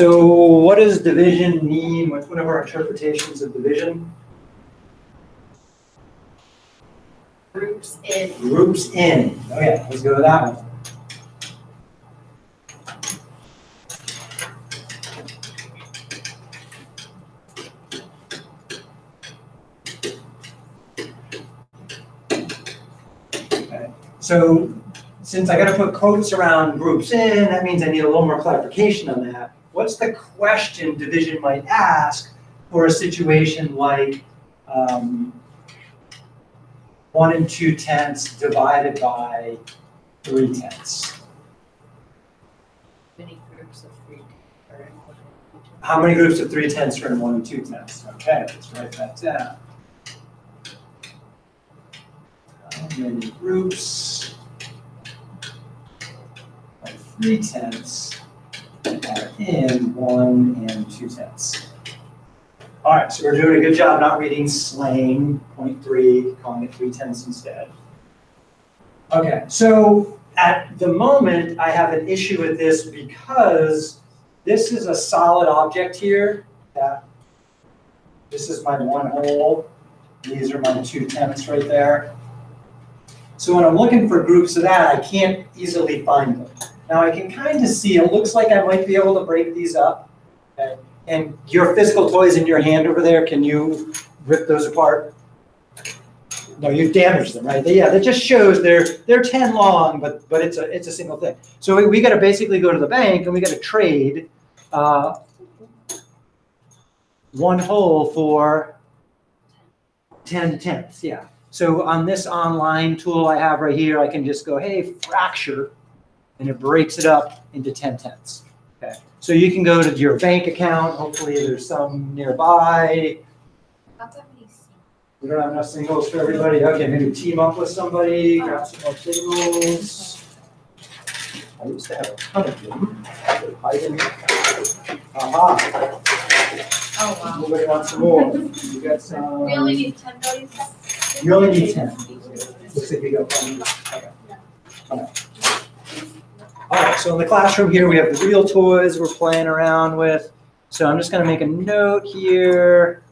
So what does division mean? What's one of our interpretations of division? Groups in. Groups in. Oh yeah, let's go with that one. Okay. So since I got to put quotes around groups in, that means I need a little more clarification on that. What's the question division might ask for a situation like 1 2/10 divided by 3/10? Many groups of 3. How many groups of 3/10 are in 1 2/10? Okay, let's write that down. How many groups of 3/10 are in 1 2/10? All right, so we're doing a good job not reading slang, 0.3, calling it 3/10 instead. Okay, so at the moment, I have an issue with this because this is a solid object here. This is my 1 whole. These are my 2/10 right there. So when I'm looking for groups of that, I can't easily find them. Now I can kind of see, it looks like I might be able to break these up. Okay. And your physical toys in your hand over there, can you rip those apart? No, you've damaged them, right? Yeah, that just shows they're 10 long, but it's a single thing. So we got to basically go to the bank and we got to trade 1 whole for 10/10. Yeah. So on this online tool I have right here, I can just go, hey, fracture, and it breaks it up into 10/10. Okay. So you can go to your bank account. Hopefully there's some nearby. We don't have enough singles for everybody. Okay, maybe team up with somebody, grab some more singles. I used to have a ton of them. Aha. Oh, wow. Nobody wants some more. You got some. We only need 10 million. You only need 10. Looks like you got one. Okay. All right, so in the classroom here, we have the real toys we're playing around with. So I'm just going to make a note here.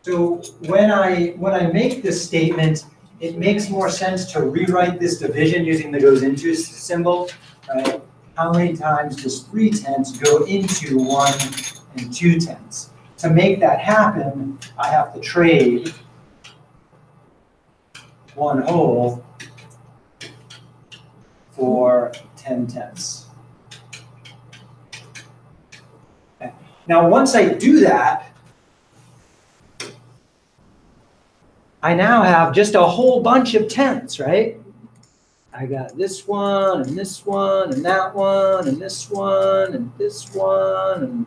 So when I make this statement, it makes more sense to rewrite this division using the goes into symbol, right? How many times does 3/10 go into 1 2/10? To make that happen, I have to trade 1 whole for 10/10. Okay. Now, once I do that, I now have just a whole bunch of 10s, right? I got this one, and this one, and that one, and this one, and this one, and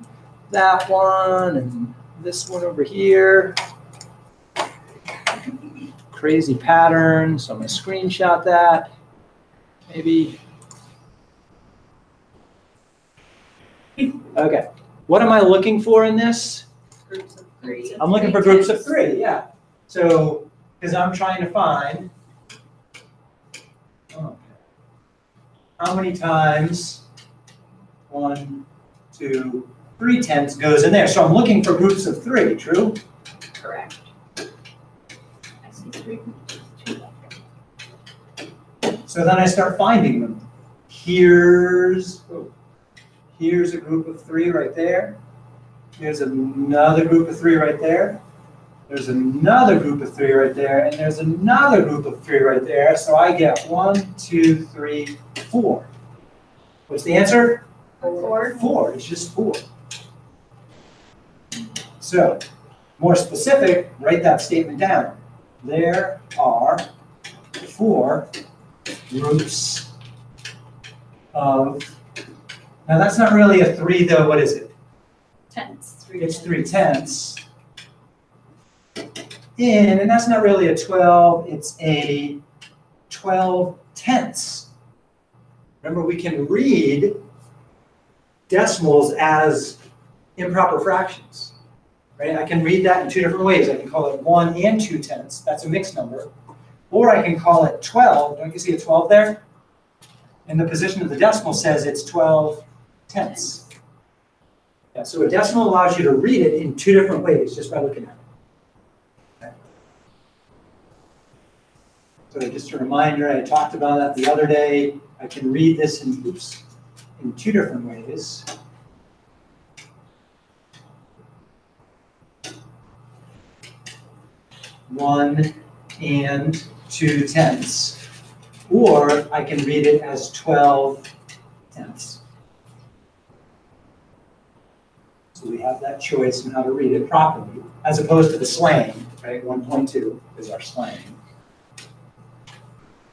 that one, and this one over here. Crazy pattern, so I'm going to screenshot that. Maybe. Okay. What am I looking for in this? Groups of 3. I'm looking for groups of 3, yeah. So, because I'm trying to find how many times 1 2 3/10 goes in there. So I'm looking for groups of 3, true? Correct. I see 3 groups of 2. So then I start finding them. Here's a group of 3 right there. Here's another group of 3 right there. There's another group of 3 right there, and there's another group of 3 right there. So I get 1 2 3 4. What's the answer? 4. 4. It's just 4. So, more specific, write that statement down. There are 4 groups of. Now that's not really a 3 though. What is it? 10s. It's 3/10. And that's not really a 12, it's a 12/10. Remember, we can read decimals as improper fractions, right? I can read that in 2 different ways. I can call it 1 2/10, that's a mixed number. Or I can call it 12, don't you see a 12 there? And the position of the decimal says it's 12 tenths. Yeah, so a decimal allows you to read it in two different ways just by looking at it. Okay. So just a reminder, I talked about that the other day. I can read this in two different ways. One and 2 tenths. Or I can read it as 12 tenths. So we have that choice on how to read it properly, as opposed to the slang, right? 1.2 is our slang.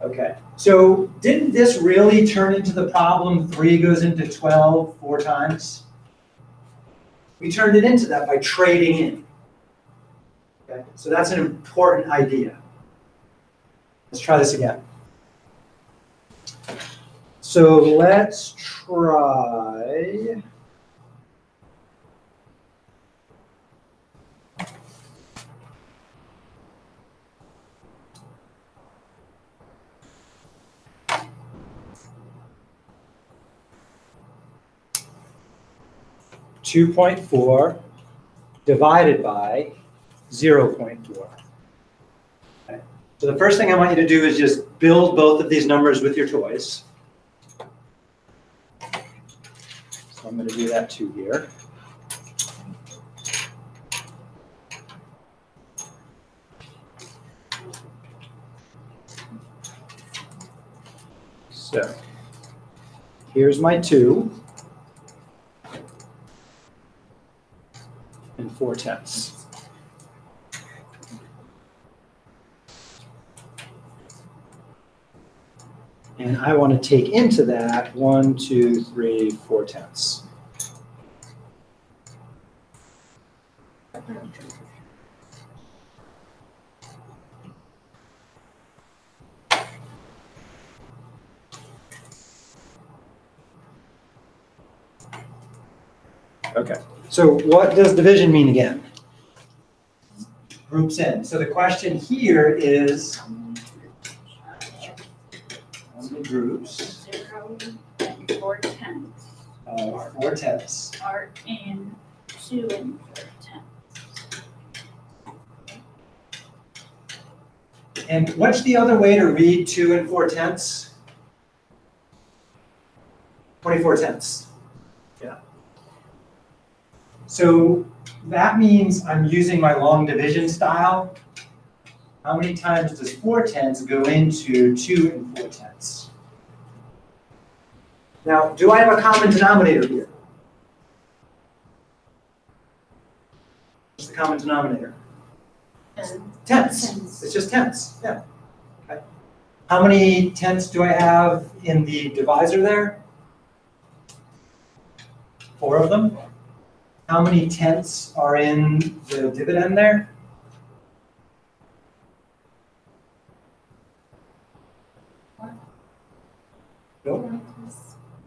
Okay, so didn't this really turn into the problem 3 goes into 12 4 times? We turned it into that by trading in. Okay, so that's an important idea. Let's try this again. So let's try. (2.4) divided by 0.4. Okay. So the first thing I want you to do is just build both of these numbers with your toys. So I'm going to do that too here. So here's my 2 and 4 tenths. And I want to take into that 1, 2, 3, 4 tenths. Okay, so what does division mean again? Groups in. So the question here is, how many groups? 0 and 4 tenths. 4 tenths. Are in 2 and 4 tenths. And what's the other way to read 2 and 4 tenths? 24 tenths. Yeah. So that means I'm using my long division style. How many times does 4 tenths go into 2 and 4 tenths? Now, do I have a common denominator here? What's the common denominator? Tenths. It's just tenths. Yeah. Okay. How many tenths do I have in the divisor there? 4 of them. How many tenths are in the dividend there? Nope.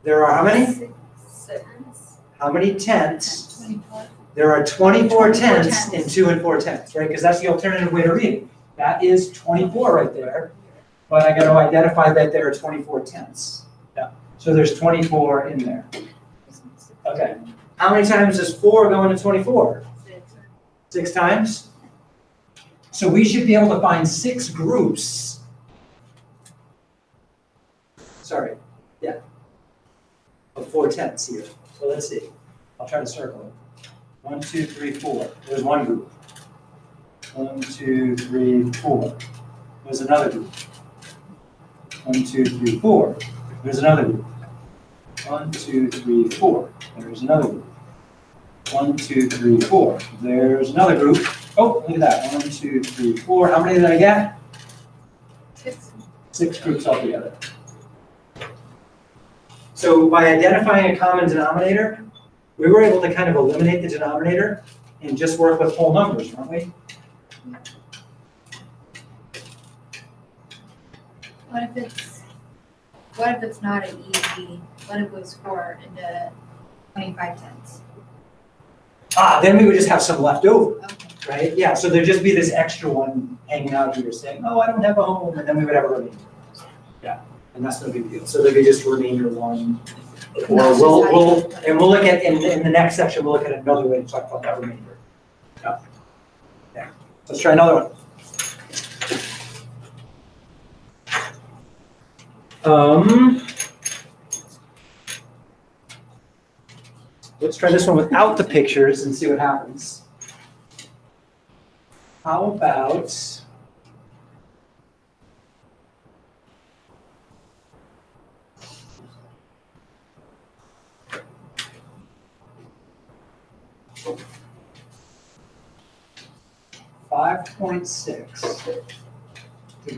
There are how many? 6. How many tenths? 24. There are 24 tenths tenths. in 2 and 4 tenths, right? Because that's the alternative way to read it. That is 24 right there. But I got to identify that there are 24 tenths. Yeah. So there's 24 in there. Okay. How many times does 4 go into 24? 6 times. So we should be able to find 6 groups. Sorry. Yeah. Of 4 tenths here. So let's see. I'll try to circle it. 1, 2, 3, 4. There's one group. 1, 2, 3, 4. There's another group. 1, 2, 3, 4. There's another group. 1, 2, 3, 4. There's another group. 1, 2, 3, 4. There's another group. Oh, look at that. 1, 2, 3, 4. How many did I get? 6. 6 groups altogether. So by identifying a common denominator, we were able to kind of eliminate the denominator and just work with whole numbers, weren't we? What if it's not an easy, what if it was 4 into 25 tenths? Then we would just have some left over, Okay. right? Yeah, so there'd just be this extra one hanging out here saying, oh, I don't have a home, and then we would have a remainder. Yeah. And that's no big deal. So there'll be just remainder 1. Or That's just we'll how you- look at, in the next section, we'll look at another way to talk about that remainder. Yeah. Let's try another one. Let's try this one without the pictures and see what happens. How about 5.6,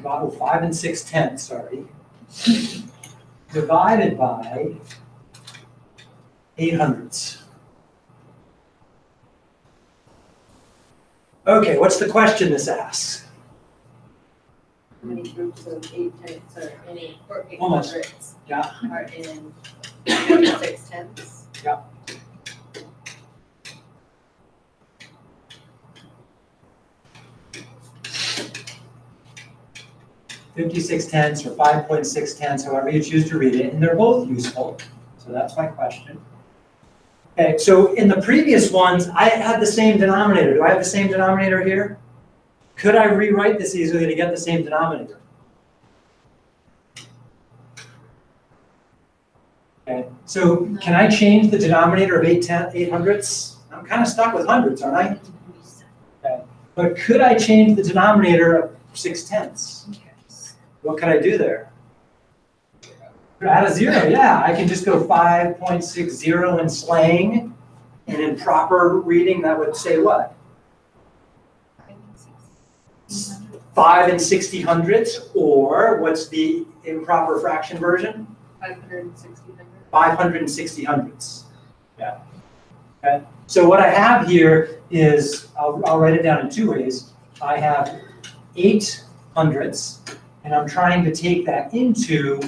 5 6/10, sorry, divided by 800ths. Okay, what's the question this asks? How many groups of 8/10 or any, or Almost. 800s Yeah. are in 6/10? Yeah. .56 or 5.6, however you choose to read it, and they're both useful. So that's my question. Okay, so in the previous ones, I had the same denominator. Do I have the same denominator here? Could I rewrite this easily to get the same denominator? Okay, so can I change the denominator of 800ths? I'm kind of stuck with hundreds, aren't I? Okay. But could I change the denominator of 6/10? What can I do there? Add a 0, yeah. I can just go 5.60 in slang, and in proper reading, that would say what? 5 and 60/100ths, or what's the improper fraction version? 560 560/100ths. Yeah. Okay. So what I have here is, I'll write it down in 2 ways. I have 800ths, and I'm trying to take that into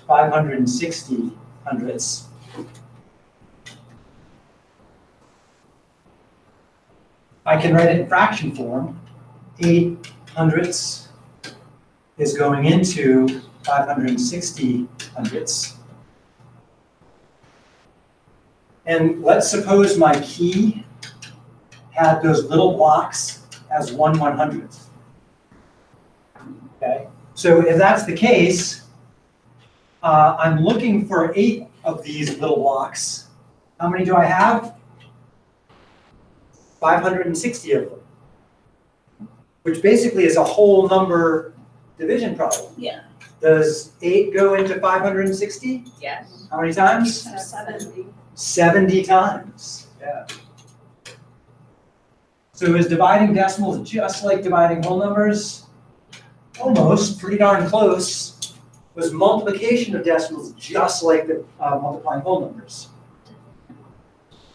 560/100ths. I can write it in fraction form. 800ths is going into 560/100ths. And let's suppose my key had those little blocks as 1/100th. Okay, so if that's the case, I'm looking for 8 of these little blocks. How many do I have? 560 of them, which basically is a whole number division problem. Yeah. Does 8 go into 560? Yes. How many times? 70. 70 times. Yeah. So is dividing decimals just like dividing whole numbers? Almost, pretty darn close. Was multiplication of decimals just like the multiplying whole numbers?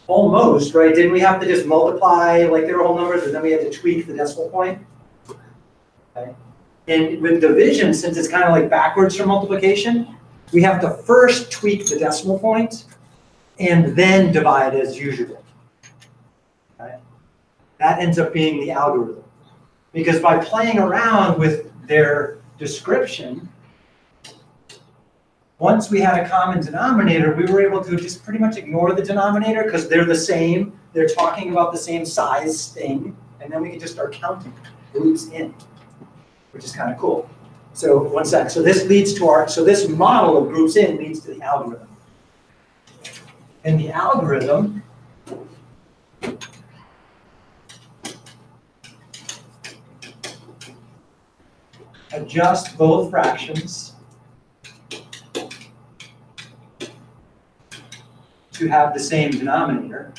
Almost, right? Didn't we have to just multiply like they were whole numbers, and then we had to tweak the decimal point? Okay. And with division, since it's kind of like backwards from multiplication, we have to first tweak the decimal point and then divide as usual. Okay. That ends up being the algorithm. Because by playing around with their description, once we had a common denominator, we were able to just pretty much ignore the denominator because they're the same. They're talking about the same size thing. And then we can just start counting groups in, which is kind of cool. So one sec. So this leads to so this model of groups in leads to the algorithm. And the algorithm adjusts both fractions to have the same denominator.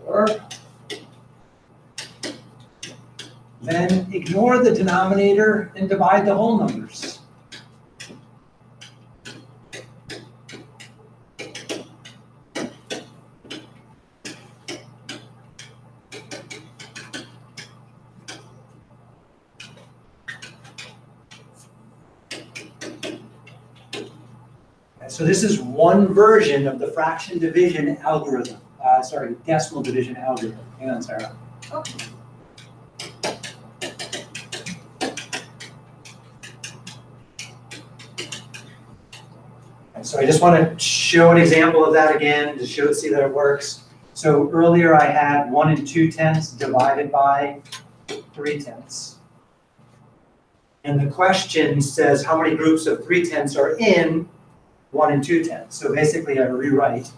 Or then ignore the denominator and divide the whole numbers. So this is one version of the fraction division algorithm. decimal division algorithm. Hang on, Sarah. Okay. So I just want to show an example of that again to see that it works. So earlier I had 1 2/10 divided by 3/10. And the question says how many groups of 3/10 are in 1 2/10. So basically I rewrite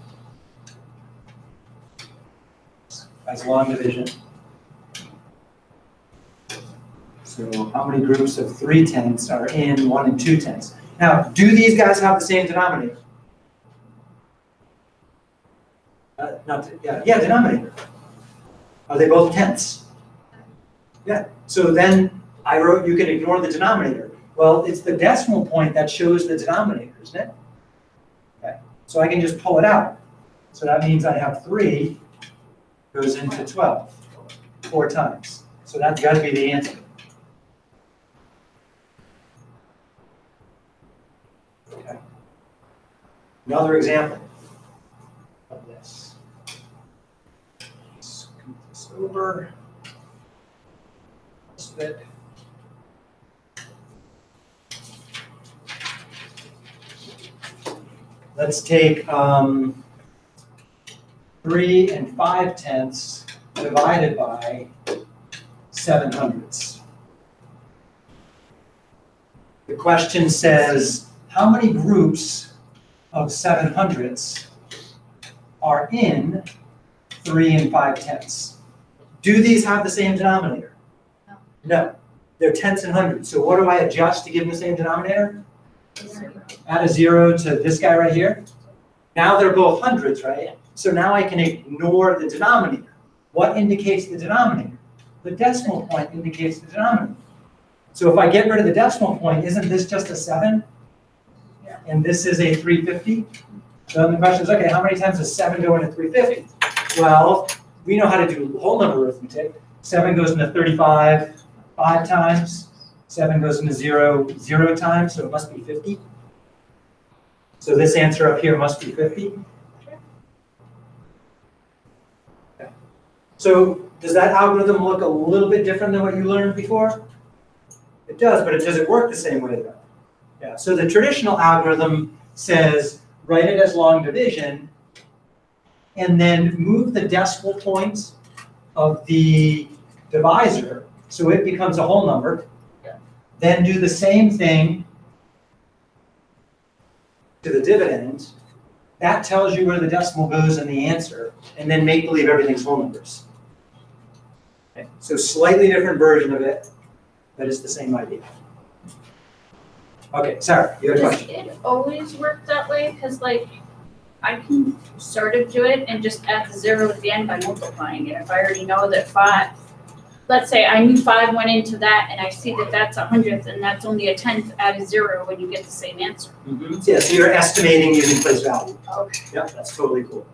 as long division. So how many groups of 3/10 are in 1 2/10? Now, do these guys have the same denominator? Denominator. Are they both tenths? Yeah. So then I wrote you can ignore the denominator. Well, it's the decimal point that shows the denominator, isn't it? Okay. So I can just pull it out. So that means I have 3 goes into 12 4 times. So that's got to be the answer. Okay. Another example of this. Let's scoot this over. This bit. Let's take 3 5/10 divided by 7/100. The question says, how many groups of 7/100 are in 3 5/10? Do these have the same denominator? No. No. They're tenths and hundreds. So what do I adjust to give them the same denominator? Add a 0 to this guy right here. Now they're both hundreds, right? So now I can ignore the denominator. What indicates the denominator? The decimal point indicates the denominator. So if I get rid of the decimal point, isn't this just a 7? Yeah. And this is a 350? So then the question is, okay, how many times does 7 go into 350? Well, we know how to do whole number arithmetic. 7 goes into 35 5 times. 7 goes into 0 0 times, so it must be 50. So this answer up here must be 50. Okay. So does that algorithm look a little bit different than what you learned before? It does, but does it work the same way though? Yeah, so the traditional algorithm says write it as long division and then move the decimal points of the divisor so it becomes a whole number. Then do the same thing to the dividend. That tells you where the decimal goes in the answer, and then make believe everything's whole numbers. Okay. So slightly different version of it, but it's the same idea. Okay, Sarah, you have a question? Does it always work that way? Because like, I can sort of do it and just add the 0 at the end by multiplying it. If I already know that 5, let's say I knew 5 went into that and I see that that's 100th and that's only a 10th, add a 0 when you get the same answer. Mm-hmm. Yeah, so you're estimating using place value. Okay. Yep, that's totally cool.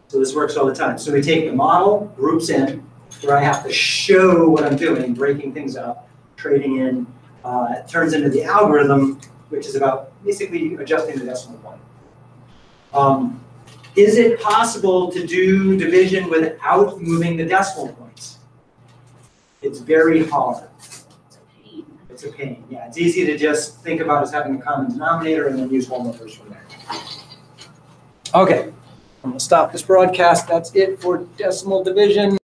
So this works all the time. So we take the model, groups in, where I have to show what I'm doing, breaking things up, trading in. It turns into the algorithm, which is about basically adjusting the decimal point. Is it possible to do division without moving the decimal points? It's very hard. It's a pain. It's a pain, yeah. It's easy to just think about as having a common denominator and then use whole numbers from there. Okay, I'm gonna stop this broadcast. That's it for decimal division.